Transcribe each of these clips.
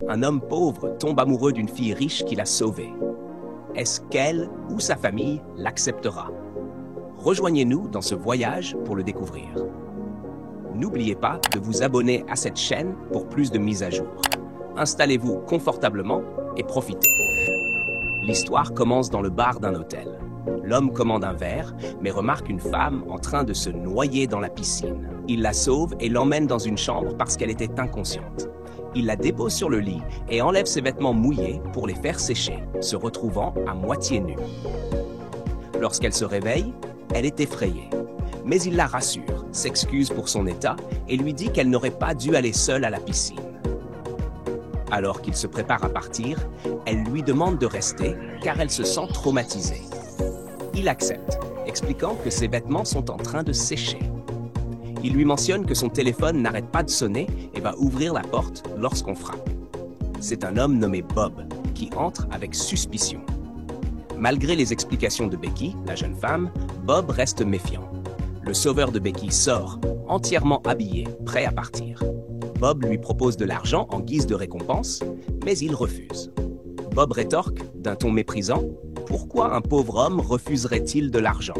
Un homme pauvre tombe amoureux d'une fille riche qu'il a sauvée. Est-ce qu'elle ou sa famille l'acceptera? Rejoignez-nous dans ce voyage pour le découvrir. N'oubliez pas de vous abonner à cette chaîne pour plus de mises à jour. Installez-vous confortablement et profitez. L'histoire commence dans le bar d'un hôtel. L'homme commande un verre, mais remarque une femme en train de se noyer dans la piscine. Il la sauve et l'emmène dans une chambre parce qu'elle était inconsciente. Il la dépose sur le lit et enlève ses vêtements mouillés pour les faire sécher, se retrouvant à moitié nue. Lorsqu'elle se réveille, elle est effrayée. Mais il la rassure, s'excuse pour son état et lui dit qu'elle n'aurait pas dû aller seule à la piscine. Alors qu'il se prépare à partir, elle lui demande de rester car elle se sent traumatisée. Il accepte, expliquant que ses vêtements sont en train de sécher. Il lui mentionne que son téléphone n'arrête pas de sonner et va ouvrir la porte lorsqu'on frappe. C'est un homme nommé Bob qui entre avec suspicion. Malgré les explications de Becky, la jeune femme, Bob reste méfiant. Le sauveur de Becky sort, entièrement habillé, prêt à partir. Bob lui propose de l'argent en guise de récompense, mais il refuse. Bob rétorque, d'un ton méprisant, « Pourquoi un pauvre homme refuserait-il de l'argent ?»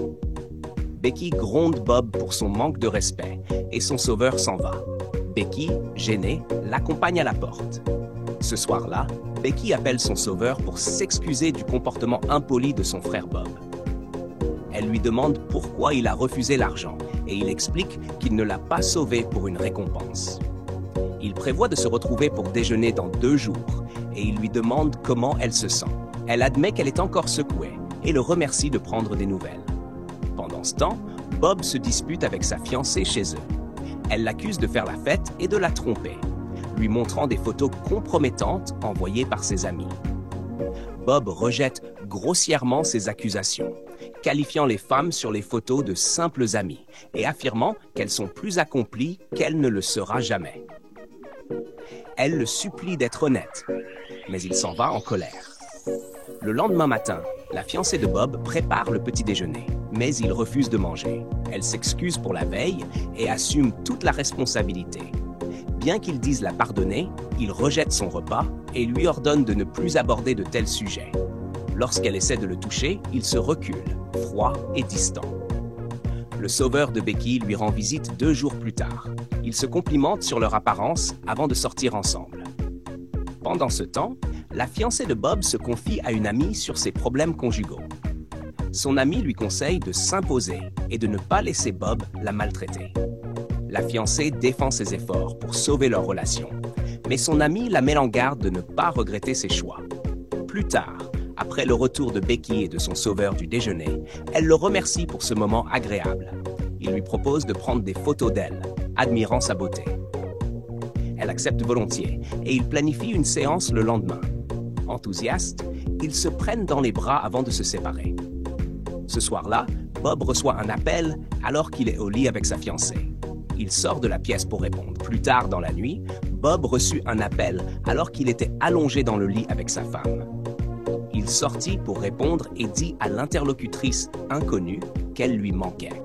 Becky gronde Bob pour son manque de respect et son sauveur s'en va. Becky, gênée, l'accompagne à la porte. Ce soir-là, Becky appelle son sauveur pour s'excuser du comportement impoli de son frère Bob. Elle lui demande pourquoi il a refusé l'argent et il explique qu'il ne l'a pas sauvé pour une récompense. Il prévoit de se retrouver pour déjeuner dans 2 jours et il lui demande comment elle se sent. Elle admet qu'elle est encore secouée et le remercie de prendre des nouvelles. Pendant ce temps, Bob se dispute avec sa fiancée chez eux. Elle l'accuse de faire la fête et de la tromper, lui montrant des photos compromettantes envoyées par ses amis. Bob rejette grossièrement ces accusations, qualifiant les femmes sur les photos de simples amies et affirmant qu'elles sont plus accomplies qu'elle ne le sera jamais. Elle le supplie d'être honnête, mais il s'en va en colère. Le lendemain matin, la fiancée de Bob prépare le petit déjeuner, mais il refuse de manger. Elle s'excuse pour la veille et assume toute la responsabilité. Bien qu'il dise la pardonner, il rejette son repas et lui ordonne de ne plus aborder de tels sujets. Lorsqu'elle essaie de le toucher, il se recule, froid et distant. Le sauveur de Becky lui rend visite 2 jours plus tard. Ils se complimentent sur leur apparence avant de sortir ensemble. Pendant ce temps, la fiancée de Bob se confie à une amie sur ses problèmes conjugaux. Son amie lui conseille de s'imposer et de ne pas laisser Bob la maltraiter. La fiancée défend ses efforts pour sauver leur relation, mais son amie la met en garde de ne pas regretter ses choix. Plus tard, après le retour de Becky et de son sauveur du déjeuner, elle le remercie pour ce moment agréable. Il lui propose de prendre des photos d'elle, admirant sa beauté. Elle accepte volontiers et ils planifient une séance le lendemain. Enthousiastes, ils se prennent dans les bras avant de se séparer. Ce soir-là, Bob reçoit un appel alors qu'il est au lit avec sa fiancée. Il sort de la pièce pour répondre. Plus tard dans la nuit, Bob reçut un appel alors qu'il était allongé dans le lit avec sa femme. Il sortit pour répondre et dit à l'interlocutrice inconnue qu'elle lui manquait.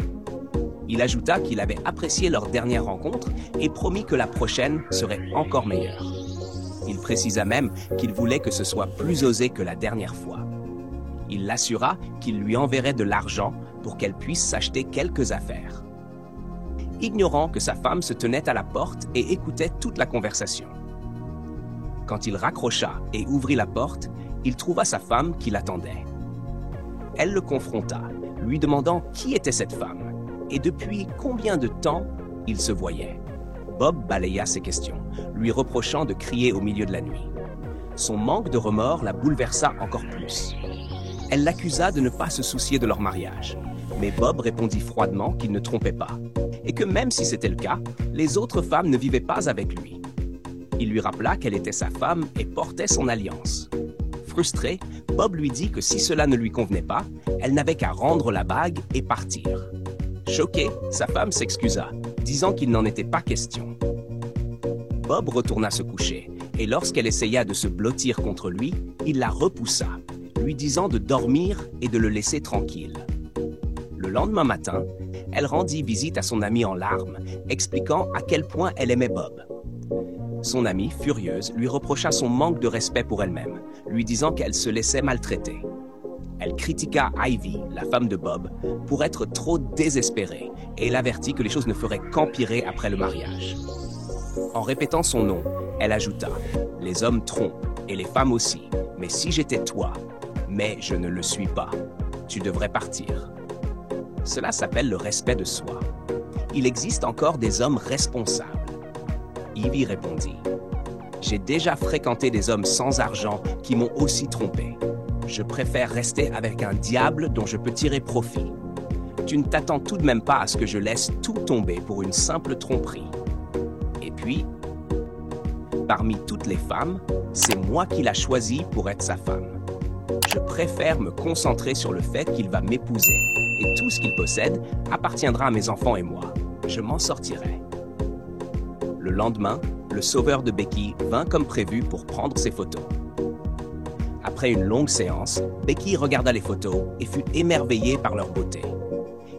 Il ajouta qu'il avait apprécié leur dernière rencontre et promit que la prochaine serait encore meilleure. Il précisa même qu'il voulait que ce soit plus osé que la dernière fois. Il l'assura qu'il lui enverrait de l'argent pour qu'elle puisse s'acheter quelques affaires. Ignorant que sa femme se tenait à la porte et écoutait toute la conversation. Quand il raccrocha et ouvrit la porte, il trouva sa femme qui l'attendait. Elle le confronta, lui demandant qui était cette femme et depuis combien de temps ils se voyaient. Bob balaya ses questions, lui reprochant de crier au milieu de la nuit. Son manque de remords la bouleversa encore plus. Elle l'accusa de ne pas se soucier de leur mariage, mais Bob répondit froidement qu'il ne trompait pas, et que même si c'était le cas, les autres femmes ne vivaient pas avec lui. Il lui rappela qu'elle était sa femme et portait son alliance. Frustré, Bob lui dit que si cela ne lui convenait pas, elle n'avait qu'à rendre la bague et partir. Choquée, sa femme s'excusa, disant qu'il n'en était pas question. Bob retourna se coucher, et lorsqu'elle essaya de se blottir contre lui, il la repoussa, lui disant de dormir et de le laisser tranquille. Le lendemain matin, elle rendit visite à son amie en larmes, expliquant à quel point elle aimait Bob. Son amie, furieuse, lui reprocha son manque de respect pour elle-même, lui disant qu'elle se laissait maltraiter. Elle critiqua Ivy, la femme de Bob, pour être trop désespérée et l'avertit que les choses ne feraient qu'empirer après le mariage. En répétant son nom, elle ajouta « Les hommes trompent, et les femmes aussi, mais si j'étais toi, mais je ne le suis pas, tu devrais partir. » Cela s'appelle le respect de soi. Il existe encore des hommes responsables. Ivy répondit « J'ai déjà fréquenté des hommes sans argent qui m'ont aussi trompé. Je préfère rester avec un diable dont je peux tirer profit. Tu ne t'attends tout de même pas à ce que je laisse tout tomber pour une simple tromperie. Et puis, parmi toutes les femmes, c'est moi qui l'a choisi pour être sa femme. Je préfère me concentrer sur le fait qu'il va m'épouser et tout ce qu'il possède appartiendra à mes enfants et moi. Je m'en sortirai. » Le lendemain, le sauveur de Becky vint comme prévu pour prendre ses photos. Après une longue séance, Becky regarda les photos et fut émerveillée par leur beauté.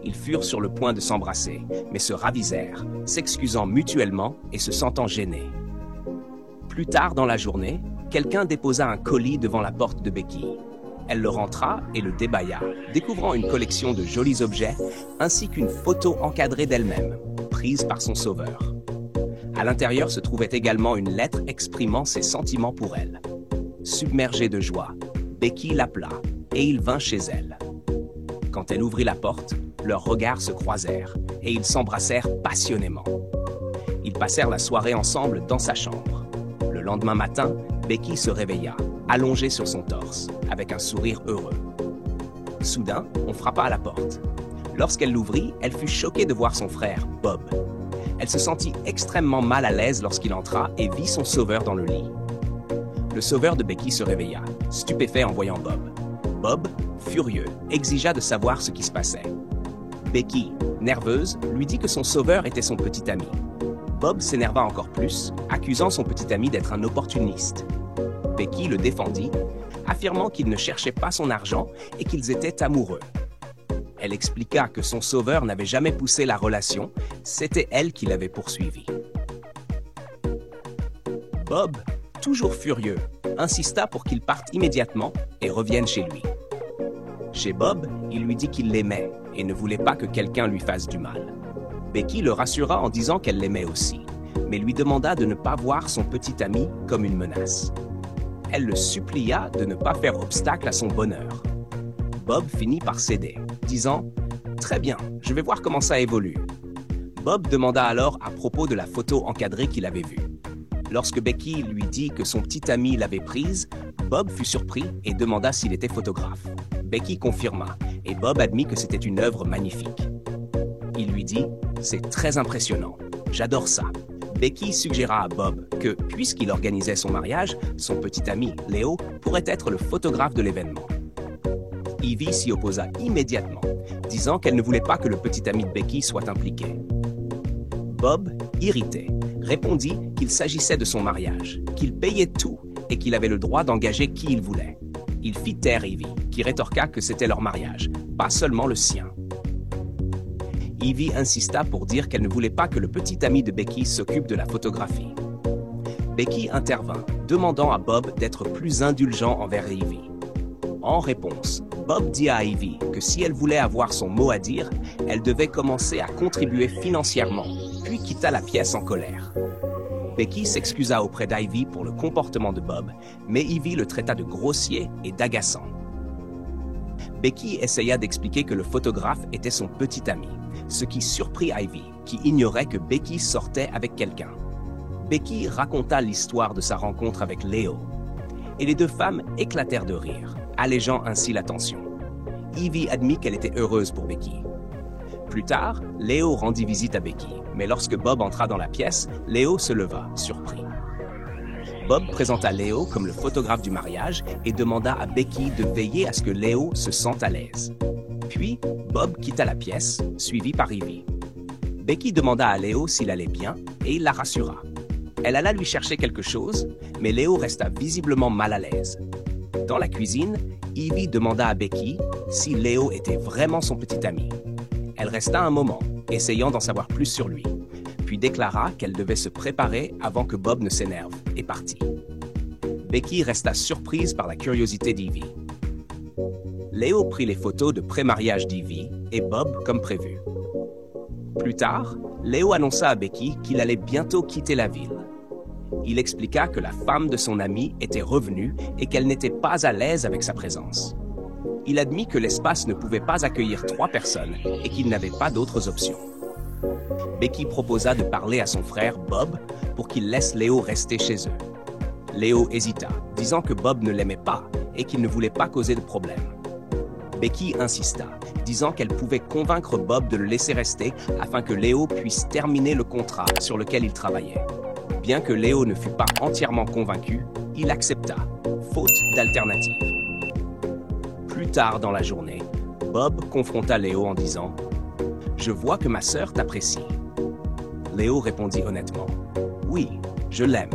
Ils furent sur le point de s'embrasser, mais se ravisèrent, s'excusant mutuellement et se sentant gênés. Plus tard dans la journée, quelqu'un déposa un colis devant la porte de Becky. Elle le rentra et le débaya, découvrant une collection de jolis objets ainsi qu'une photo encadrée d'elle-même, prise par son sauveur. À l'intérieur se trouvait également une lettre exprimant ses sentiments pour elle. Submergée de joie, Becky l'appela et il vint chez elle. Quand elle ouvrit la porte, leurs regards se croisèrent et ils s'embrassèrent passionnément. Ils passèrent la soirée ensemble dans sa chambre. Le lendemain matin, Becky se réveilla, allongée sur son torse, avec un sourire heureux. Soudain, on frappa à la porte. Lorsqu'elle l'ouvrit, elle fut choquée de voir son frère, Bob. Elle se sentit extrêmement mal à l'aise lorsqu'il entra et vit son sauveur dans le lit. Le sauveur de Becky se réveilla, stupéfait en voyant Bob. Bob, furieux, exigea de savoir ce qui se passait. Becky, nerveuse, lui dit que son sauveur était son petit ami. Bob s'énerva encore plus, accusant son petit ami d'être un opportuniste. Becky le défendit, affirmant qu'il ne cherchait pas son argent et qu'ils étaient amoureux. Elle expliqua que son sauveur n'avait jamais poussé la relation, c'était elle qui l'avait poursuivi. Bob, toujours furieux, insista pour qu'il parte immédiatement et revienne chez lui. Chez Bob, il lui dit qu'il l'aimait et ne voulait pas que quelqu'un lui fasse du mal. Becky le rassura en disant qu'elle l'aimait aussi, mais lui demanda de ne pas voir son petit ami comme une menace. Elle le supplia de ne pas faire obstacle à son bonheur. Bob finit par céder, disant « Très bien, je vais voir comment ça évolue. » Bob demanda alors à propos de la photo encadrée qu'il avait vue. Lorsque Becky lui dit que son petit ami l'avait prise, Bob fut surpris et demanda s'il était photographe. Becky confirma et Bob admit que c'était une œuvre magnifique. Il lui dit « C'est très impressionnant, j'adore ça. » Becky suggéra à Bob que, puisqu'il organisait son mariage, son petit ami, Léo, pourrait être le photographe de l'événement. Ivy s'y opposa immédiatement, disant qu'elle ne voulait pas que le petit ami de Becky soit impliqué. Bob, irrité, répondit qu'il s'agissait de son mariage, qu'il payait tout et qu'il avait le droit d'engager qui il voulait. Il fit taire Ivy, qui rétorqua que c'était leur mariage, pas seulement le sien. Ivy insista pour dire qu'elle ne voulait pas que le petit ami de Becky s'occupe de la photographie. Becky intervint, demandant à Bob d'être plus indulgent envers Ivy. En réponse, Bob dit à Ivy que si elle voulait avoir son mot à dire, elle devait commencer à contribuer financièrement, puis quitta la pièce en colère. Becky s'excusa auprès d'Ivy pour le comportement de Bob, mais Ivy le traita de grossier et d'agaçant. Becky essaya d'expliquer que le photographe était son petit ami, ce qui surprit Ivy, qui ignorait que Becky sortait avec quelqu'un. Becky raconta l'histoire de sa rencontre avec Léo, et les deux femmes éclatèrent de rire, allégeant ainsi la tension. Ivy admit qu'elle était heureuse pour Becky. Plus tard, Léo rendit visite à Becky, mais lorsque Bob entra dans la pièce, Léo se leva, surpris. Bob présenta Léo comme le photographe du mariage et demanda à Becky de veiller à ce que Léo se sente à l'aise. Puis, Bob quitta la pièce, suivi par Ivy. Becky demanda à Léo s'il allait bien et il la rassura. Elle alla lui chercher quelque chose, mais Léo resta visiblement mal à l'aise. Dans la cuisine, Ivy demanda à Becky si Léo était vraiment son petit ami. Elle resta un moment, essayant d'en savoir plus sur lui. puis déclara qu'elle devait se préparer avant que Bob ne s'énerve et partit. Becky resta surprise par la curiosité d'Ivy. Léo prit les photos de pré-mariage d'Ivy et Bob comme prévu. Plus tard, Léo annonça à Becky qu'il allait bientôt quitter la ville. Il expliqua que la femme de son ami était revenue et qu'elle n'était pas à l'aise avec sa présence. Il admit que l'espace ne pouvait pas accueillir 3 personnes et qu'il n'avait pas d'autres options. Becky proposa de parler à son frère Bob pour qu'il laisse Léo rester chez eux. Léo hésita, disant que Bob ne l'aimait pas et qu'il ne voulait pas causer de problème. Becky insista, disant qu'elle pouvait convaincre Bob de le laisser rester afin que Léo puisse terminer le contrat sur lequel il travaillait. Bien que Léo ne fût pas entièrement convaincu, il accepta, faute d'alternative. Plus tard dans la journée, Bob confronta Léo en disant « Je vois que ma sœur t'apprécie. » Léo répondit honnêtement « Oui, je l'aime. »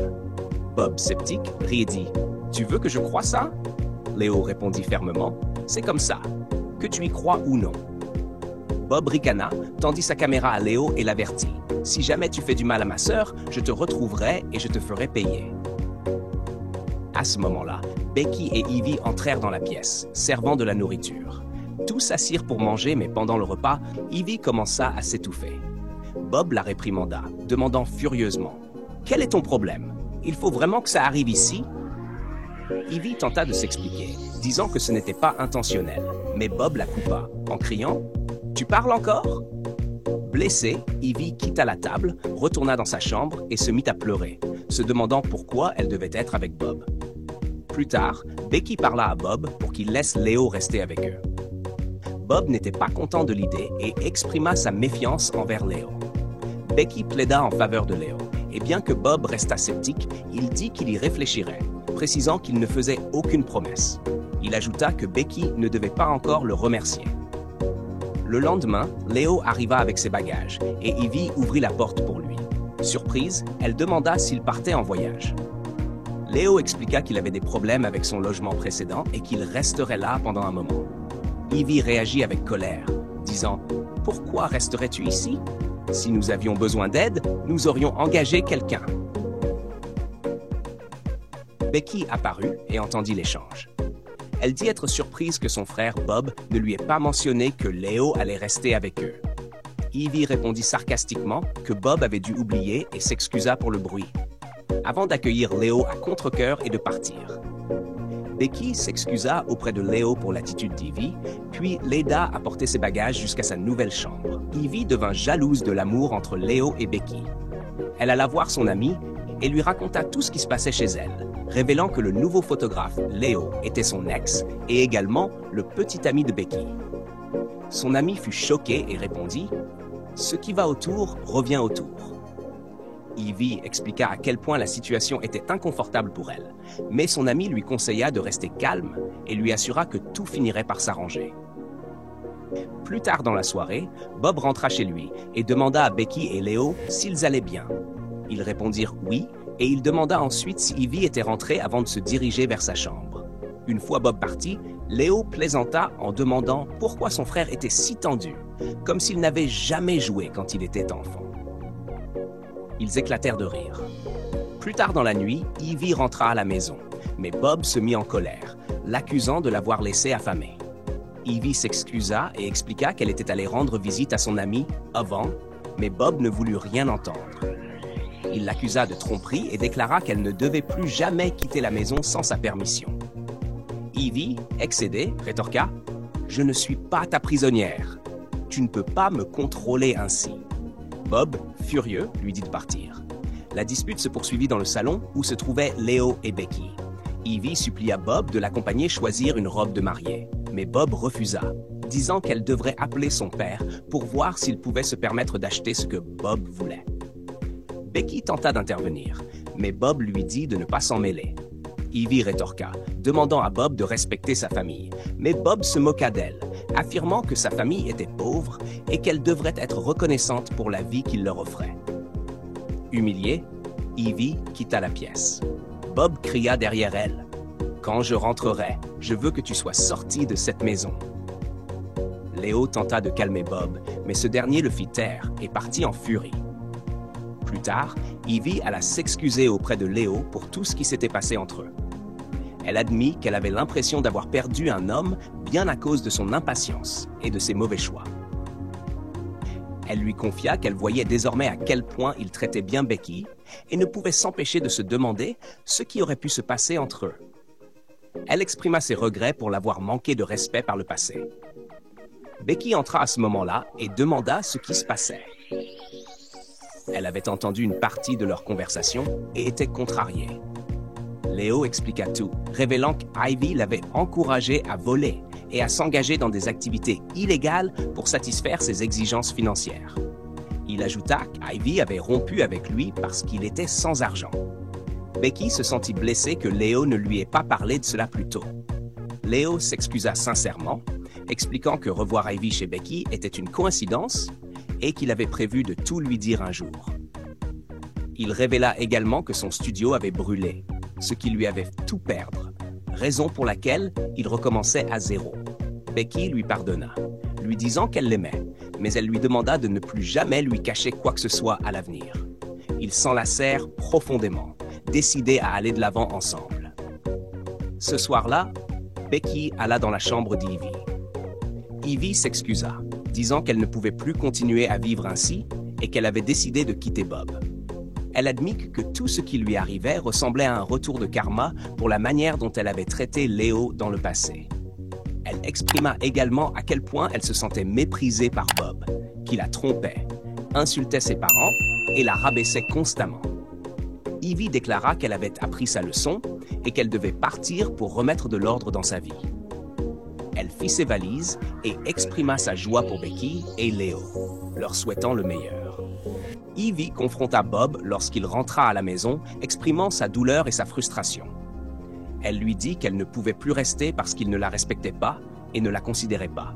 Bob, sceptique, rit et dit « Tu veux que je croie ça ?» Léo répondit fermement « C'est comme ça, que tu y crois ou non. » Bob ricana, tendit sa caméra à Léo et l'avertit « Si jamais tu fais du mal à ma sœur, je te retrouverai et je te ferai payer. » À ce moment-là, Becky et Ivy entrèrent dans la pièce, servant de la nourriture. Tous s'assirent pour manger, mais pendant le repas, Ivy commença à s'étouffer. Bob la réprimanda, demandant furieusement « Quel est ton problème? Il faut vraiment que ça arrive ici? » Ivy tenta de s'expliquer, disant que ce n'était pas intentionnel, mais Bob la coupa, en criant « Tu parles encore? » Blessée, Ivy quitta la table, retourna dans sa chambre et se mit à pleurer, se demandant pourquoi elle devait être avec Bob. Plus tard, Becky parla à Bob pour qu'il laisse Léo rester avec eux. Bob n'était pas content de l'idée et exprima sa méfiance envers Léo. Becky plaida en faveur de Léo, et bien que Bob resta sceptique, il dit qu'il y réfléchirait, précisant qu'il ne faisait aucune promesse. Il ajouta que Becky ne devait pas encore le remercier. Le lendemain, Léo arriva avec ses bagages et Ivy ouvrit la porte pour lui. Surprise, elle demanda s'il partait en voyage. Léo expliqua qu'il avait des problèmes avec son logement précédent et qu'il resterait là pendant un moment. Ivy réagit avec colère, disant « Pourquoi resterais-tu ici? Si nous avions besoin d'aide, nous aurions engagé quelqu'un. » Becky apparut et entendit l'échange. Elle dit être surprise que son frère Bob ne lui ait pas mentionné que Léo allait rester avec eux. Ivy répondit sarcastiquement que Bob avait dû oublier et s'excusa pour le bruit, avant d'accueillir Léo à contre-cœur et de partir. Becky s'excusa auprès de Léo pour l'attitude d'Ivy, puis l'aida à porter ses bagages jusqu'à sa nouvelle chambre. Ivy devint jalouse de l'amour entre Léo et Becky. Elle alla voir son amie et lui raconta tout ce qui se passait chez elle, révélant que le nouveau photographe, Léo, était son ex et également le petit ami de Becky. Son ami fut choqué et répondit « Ce qui va autour revient autour. » Ivy expliqua à quel point la situation était inconfortable pour elle, mais son ami lui conseilla de rester calme et lui assura que tout finirait par s'arranger. Plus tard dans la soirée, Bob rentra chez lui et demanda à Becky et Léo s'ils allaient bien. Ils répondirent oui et il demanda ensuite si Ivy était rentrée avant de se diriger vers sa chambre. Une fois Bob parti, Léo plaisanta en demandant pourquoi son frère était si tendu, comme s'il n'avait jamais joué quand il était enfant. Ils éclatèrent de rire. Plus tard dans la nuit, Ivy rentra à la maison, mais Bob se mit en colère, l'accusant de l'avoir laissé affamé. Ivy s'excusa et expliqua qu'elle était allée rendre visite à son ami avant, mais Bob ne voulut rien entendre. Il l'accusa de tromperie et déclara qu'elle ne devait plus jamais quitter la maison sans sa permission. Ivy, excédée, rétorqua « Je ne suis pas ta prisonnière. Tu ne peux pas me contrôler ainsi. » Bob, furieux, lui dit de partir. La dispute se poursuivit dans le salon où se trouvaient Léo et Becky. Ivy supplia Bob de l'accompagner choisir une robe de mariée, mais Bob refusa, disant qu'elle devrait appeler son père pour voir s'il pouvait se permettre d'acheter ce que Bob voulait. Becky tenta d'intervenir, mais Bob lui dit de ne pas s'en mêler. Ivy rétorqua, demandant à Bob de respecter sa famille, mais Bob se moqua d'elle, affirmant que sa famille était pauvre et qu'elle devrait être reconnaissante pour la vie qu'il leur offrait. Humiliée, Ivy quitta la pièce. Bob cria derrière elle « Quand je rentrerai, je veux que tu sois sorti de cette maison. » Léo tenta de calmer Bob, mais ce dernier le fit taire et partit en furie. Plus tard, Evie alla s'excuser auprès de Leo pour tout ce qui s'était passé entre eux. Elle admit qu'elle avait l'impression d'avoir perdu un homme bien à cause de son impatience et de ses mauvais choix. Elle lui confia qu'elle voyait désormais à quel point il traitait bien Becky et ne pouvait s'empêcher de se demander ce qui aurait pu se passer entre eux. Elle exprima ses regrets pour l'avoir manqué de respect par le passé. Becky entra à ce moment-là et demanda ce qui se passait. Elle avait entendu une partie de leur conversation et était contrariée. Leo expliqua tout, révélant qu'Ivy l'avait encouragé à voler et à s'engager dans des activités illégales pour satisfaire ses exigences financières. Il ajouta qu'Ivy avait rompu avec lui parce qu'il était sans argent. Becky se sentit blessée que Leo ne lui ait pas parlé de cela plus tôt. Leo s'excusa sincèrement, expliquant que revoir Ivy chez Becky était une coïncidence et qu'il avait prévu de tout lui dire un jour. Il révéla également que son studio avait brûlé, ce qui lui avait fait tout perdre, raison pour laquelle il recommençait à zéro. Becky lui pardonna, lui disant qu'elle l'aimait, mais elle lui demanda de ne plus jamais lui cacher quoi que ce soit à l'avenir. Ils s'enlacèrent profondément, décidés à aller de l'avant ensemble. Ce soir-là, Becky alla dans la chambre d'Ivy. Ivy s'excusa, disant qu'elle ne pouvait plus continuer à vivre ainsi et qu'elle avait décidé de quitter Bob. Elle admit que tout ce qui lui arrivait ressemblait à un retour de karma pour la manière dont elle avait traité Leo dans le passé. Elle exprima également à quel point elle se sentait méprisée par Bob, qui la trompait, insultait ses parents et la rabaissait constamment. Ivy déclara qu'elle avait appris sa leçon et qu'elle devait partir pour remettre de l'ordre dans sa vie. Elle fit ses valises et exprima sa joie pour Becky et Leo, leur souhaitant le meilleur. Ivy confronta Bob lorsqu'il rentra à la maison, exprimant sa douleur et sa frustration. Elle lui dit qu'elle ne pouvait plus rester parce qu'il ne la respectait pas et ne la considérait pas.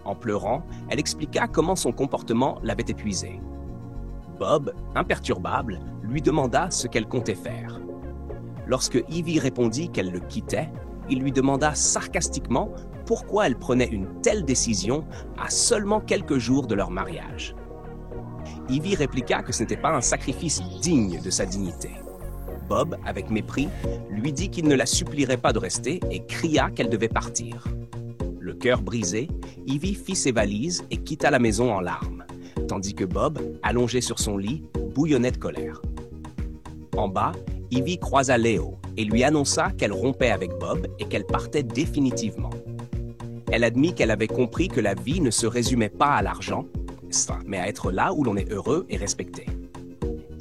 En pleurant, elle expliqua comment son comportement l'avait épuisée. Bob, imperturbable, lui demanda ce qu'elle comptait faire. Lorsque Ivy répondit qu'elle le quittait, il lui demanda sarcastiquement pourquoi elle prenait une telle décision à seulement quelques jours de leur mariage. Ivy répliqua que ce n'était pas un sacrifice digne de sa dignité. Bob, avec mépris, lui dit qu'il ne la supplierait pas de rester et cria qu'elle devait partir. Le cœur brisé, Ivy fit ses valises et quitta la maison en larmes, tandis que Bob, allongé sur son lit, bouillonnait de colère. En bas, Ivy croisa Leo et lui annonça qu'elle rompait avec Bob et qu'elle partait définitivement. Elle admit qu'elle avait compris que la vie ne se résumait pas à l'argent, mais à être là où l'on est heureux et respecté.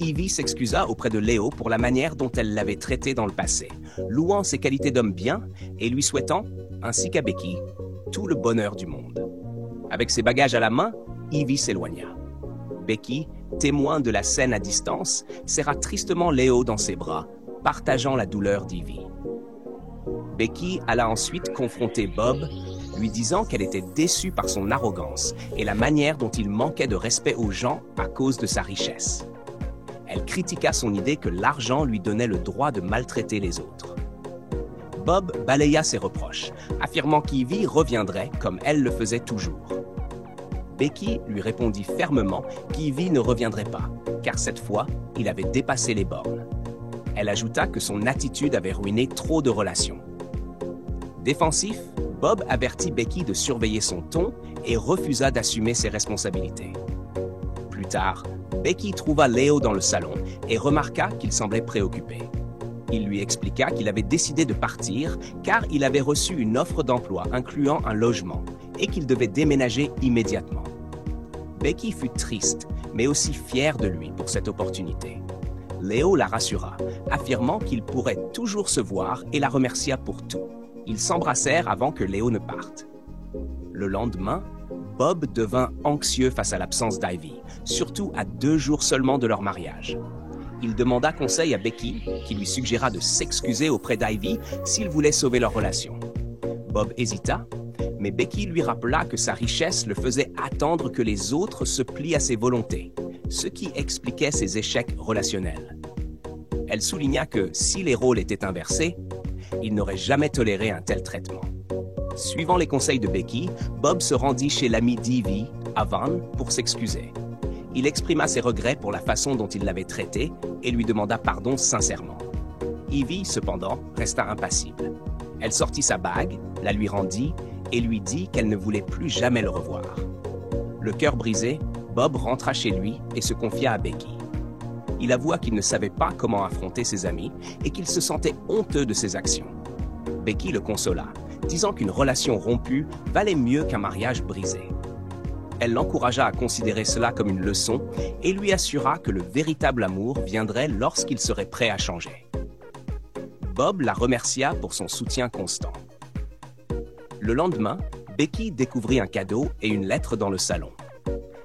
Ivy s'excusa auprès de Leo pour la manière dont elle l'avait traité dans le passé, louant ses qualités d'homme bien et lui souhaitant, ainsi qu'à Becky, tout le bonheur du monde. Avec ses bagages à la main, Ivy s'éloigna. Becky, témoin de la scène à distance, serra tristement Leo dans ses bras, partageant la douleur d'Ivy. Becky alla ensuite confronter Bob, lui disant qu'elle était déçue par son arrogance et la manière dont il manquait de respect aux gens à cause de sa richesse. Elle critiqua son idée que l'argent lui donnait le droit de maltraiter les autres. Bob balaya ses reproches, affirmant qu'Ivy reviendrait comme elle le faisait toujours. Becky lui répondit fermement qu'Ivy ne reviendrait pas, car cette fois, il avait dépassé les bornes. Elle ajouta que son attitude avait ruiné trop de relations. Défensif, Bob avertit Becky de surveiller son ton et refusa d'assumer ses responsabilités. Plus tard, Becky trouva Leo dans le salon et remarqua qu'il semblait préoccupé. Il lui expliqua qu'il avait décidé de partir car il avait reçu une offre d'emploi incluant un logement et qu'il devait déménager immédiatement. Becky fut triste, mais aussi fière de lui pour cette opportunité. Leo la rassura, affirmant qu'ils pourraient toujours se voir et la remercia pour tout. Ils s'embrassèrent avant que Leo ne parte. Le lendemain, Bob devint anxieux face à l'absence d'Ivy, surtout à 2 jours seulement de leur mariage. Il demanda conseil à Becky, qui lui suggéra de s'excuser auprès d'Ivy s'il voulait sauver leur relation. Bob hésita, mais Becky lui rappela que sa richesse le faisait attendre que les autres se plient à ses volontés, ce qui expliquait ses échecs relationnels. Elle souligna que si les rôles étaient inversés, il n'aurait jamais toléré un tel traitement. Suivant les conseils de Becky, Bob se rendit chez l'ami d'Ivy, Avan, pour s'excuser. Il exprima ses regrets pour la façon dont il l'avait traité et lui demanda pardon sincèrement. Evie, cependant, resta impassible. Elle sortit sa bague, la lui rendit et lui dit qu'elle ne voulait plus jamais le revoir. Le cœur brisé, Bob rentra chez lui et se confia à Becky. Il avoua qu'il ne savait pas comment affronter ses amis et qu'il se sentait honteux de ses actions. Becky le consola, disant qu'une relation rompue valait mieux qu'un mariage brisé. Elle l'encouragea à considérer cela comme une leçon et lui assura que le véritable amour viendrait lorsqu'il serait prêt à changer. Bob la remercia pour son soutien constant. Le lendemain, Becky découvrit un cadeau et une lettre dans le salon.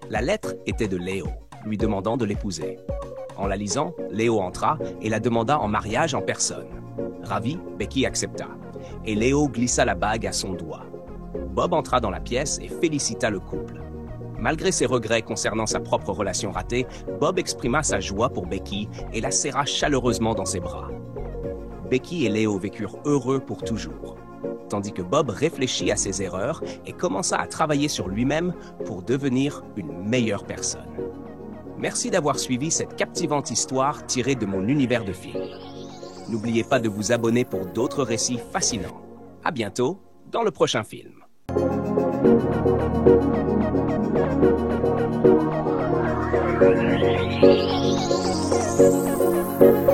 La lettre était de Léo, lui demandant de l'épouser. En la lisant, Léo entra et la demanda en mariage en personne. Ravie, Becky accepta, et Léo glissa la bague à son doigt. Bob entra dans la pièce et félicita le couple. Malgré ses regrets concernant sa propre relation ratée, Bob exprima sa joie pour Becky et la serra chaleureusement dans ses bras. Becky et Léo vécurent heureux pour toujours, tandis que Bob réfléchit à ses erreurs et commença à travailler sur lui-même pour devenir une meilleure personne. Merci d'avoir suivi cette captivante histoire tirée de mon univers de film. N'oubliez pas de vous abonner pour d'autres récits fascinants. À bientôt dans le prochain film. Thank you.